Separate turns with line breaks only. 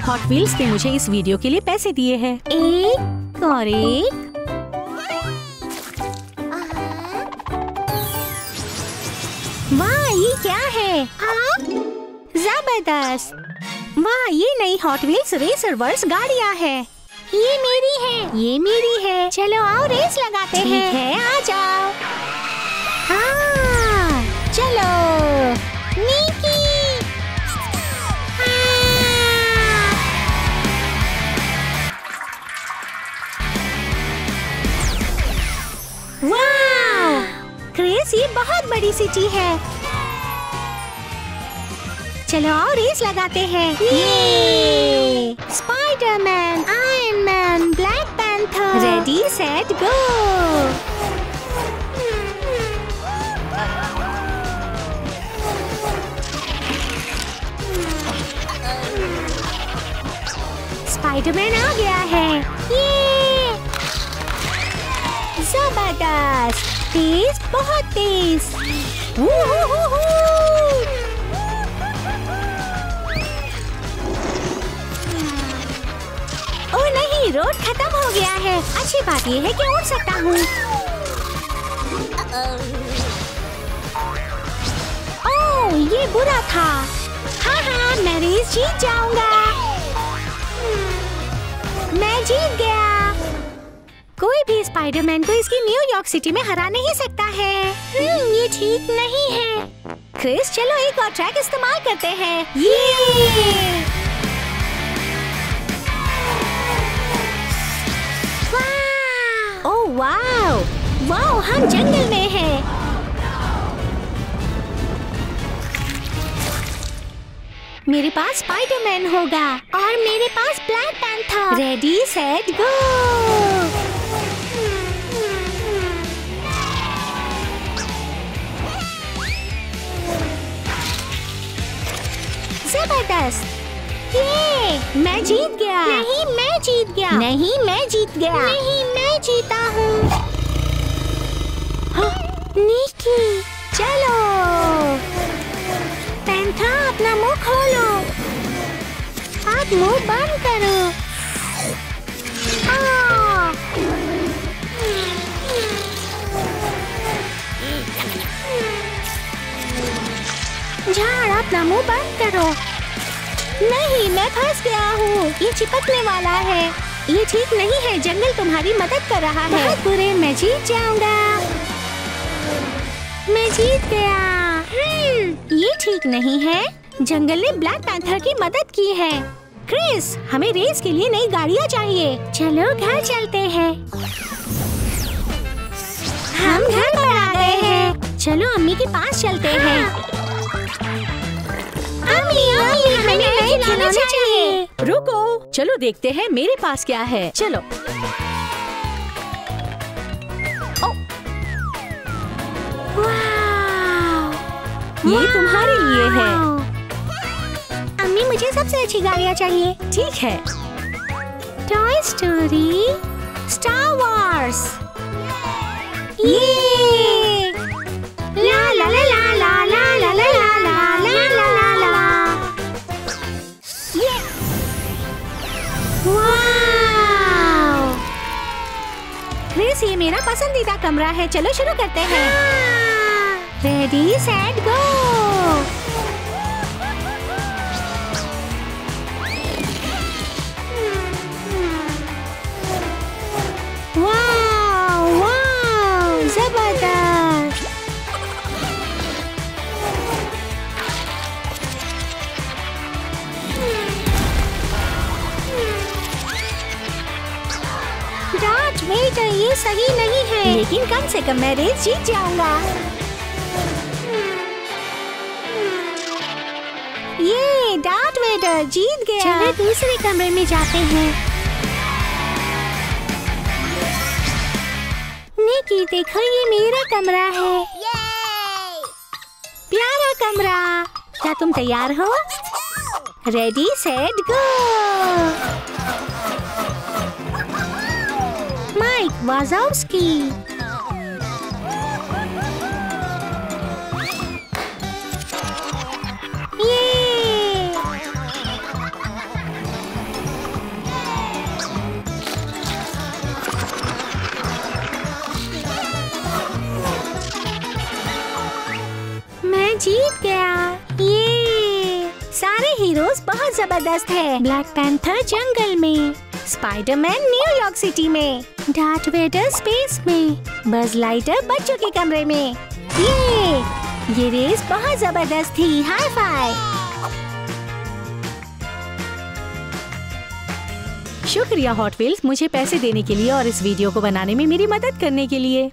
Hot wheels ने मुझे इस वीडियो के लिए पैसे दिए हैं। एक और एक। वाह, ये क्या है? जबरदस्त! वाह, ये नई हॉट व्हील्स रेसर वर्स गाड़ियाँ हैं। ये मेरी है। ये मेरी है। चलो आओ रेस लगाते हैं। ठीक है, आ जाओ। हाँ, चलो। नीकी। वाह! क्रिस, ये बहुत बड़ी सिटी है। चलो आओ रेस लगाते हैं। ये Spiderman, Iron Man, Black Panther, ready set go. Spiderman आ गया है। ये जबरदस्त! तेज, बहुत तेज। ओ नहीं, रोड खत्म हो गया है। अच्छी बात यह है कि उड़ सकता हूँ। ओह, ये बुरा था। हाँ, मैं रेस जीत जाऊंगा। मैं जीत गया। कोई भी स्पाइडरमैन को इसकी न्यूयॉर्क सिटी में हरा नहीं सकता है। ये ठीक नहीं है। क्रिस, चलो एक और ट्रैक इस्तेमाल करते हैं। ये ओह वाओ! वाओ, हम जंगल में हैं। मेरे पास स्पाइडरमैन होगा और मेरे पास Black Panther. Ready set go. जबरदस्त! ये मैं जीत गया। नहीं, मैं जीत गया। नहीं, मैं जीत गया। नहीं, मैं जीता हूँ। नीकी, चलो। पैंथा, अपना मुंह खोलो। आप मुंह बंद करो। झाड़, अपना मुंह बंद करो। नहीं, मैं फंस गया हूँ। ये चिपकने वाला है। ये ठीक नहीं है। जंगल तुम्हारी मदद कर रहा है। बहुत बुरे, मैं जीत जाऊंगा। मैं जीत गया। ये ठीक नहीं है। जंगल ने ब्लैक पैंथर की मदद की है। क्रिस, हमें रेस के लिए नई गाड़ियाँ चाहिए। चलो घर चलते हैं। हम घर पर आ गए हैं। चलो अम्मी के पास चलते हैं। अम्मी, हमें नए खिलौने चाहिए। रुको, चलो देखते हैं मेरे पास क्या है। चलो। ये तुम्हारे लिए है।
अम्मी, मुझे सबसे अच्छी गाड़ियाँ चाहिए।
ठीक है।
Toy story,
star Wars.
ये ला ला ला ला ला ला ला ला ला ला ला ला ला।
ये
वाव!
क्रिस, ये मेरा पसंदीदा कमरा है। चलो शुरू करते हैं।
रेडी सेट गो।
वाव, वाव, जबरदस्त!
डार्थ वेडर, ये सही नहीं है।
लेकिन कम से कम मैं रेस जीत जाऊंगा।
ये डार्थ वेडर जीत गया।
चलो दूसरे कमरे में जाते हैं।
निकी, देखो ये मेरा कमरा है।
प्यारा कमरा। क्या तुम तैयार हो?
रेडी सेट गो। माइक वाज़ोव्स्की।
मैं जीत गया। ये सारे हीरोज बहुत जबरदस्त है। ब्लैक पैंथर जंगल में, स्पाइडरमैन न्यूयॉर्क सिटी में, डार्थ वेडर स्पेस में, बज लाइटर बच्चों के कमरे में। ये रेस बहुत जबरदस्त थी। High five. शुक्रिया हॉट व्हील्स मुझे पैसे देने के लिए और इस वीडियो को बनाने में मेरी मदद करने के लिए।